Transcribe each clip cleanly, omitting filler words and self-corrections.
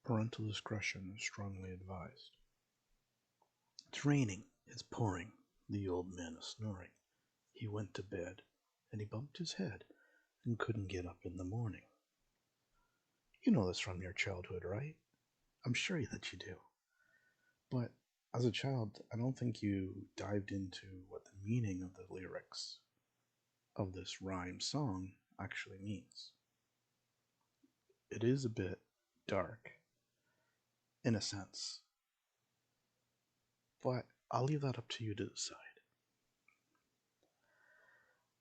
Parental discretion is strongly advised. It's raining, it's pouring. The old man is snoring. He went to bed, and he bumped his head and couldn't get up in the morning. You know this from your childhood, right? I'm sure that you do. But as a child, I don't think you dived into what the meaning of the lyrics of this rhyme song actually means. It is a bit dark, in a sense, but I'll leave that up to you to decide.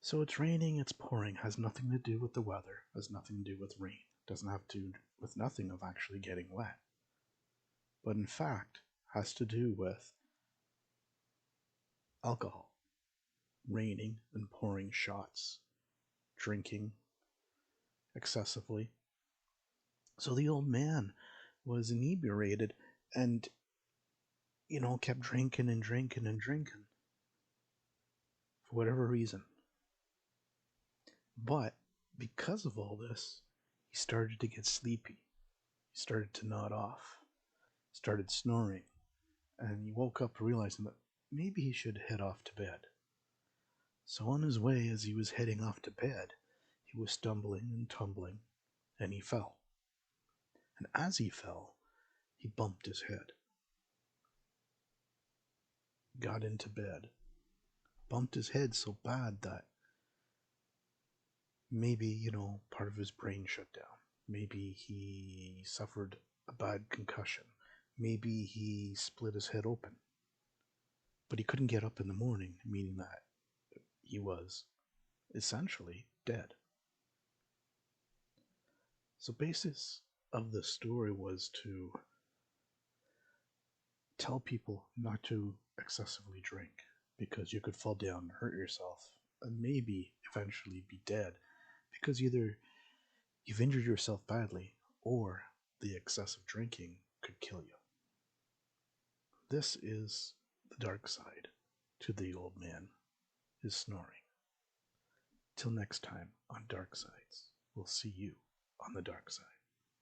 So it's raining, it's pouring, has nothing to do with the weather, has nothing to do with rain, doesn't have to do with nothing of actually getting wet, but in fact has to do with alcohol, raining and pouring shots, drinking excessively. So the old man was inebriated and, kept drinking and drinking and drinking for whatever reason. But because of all this, he started to get sleepy. He started to nod off, started snoring, and he woke up realizing that maybe he should head off to bed. So on his way, as he was heading off to bed, he was stumbling and tumbling, and he fell. And as he fell, he bumped his head. Got into bed, bumped his head so bad that maybe, part of his brain shut down. Maybe he suffered a bad concussion. Maybe he split his head open. But he couldn't get up in the morning, meaning that he was essentially dead. So basis of the story was to tell people not to excessively drink because you could fall down and hurt yourself and maybe eventually be dead because either you've injured yourself badly or the excessive drinking could kill you. This is the dark side to the old man is snoring. Till next time on Dark Sides, we'll see you on the dark side.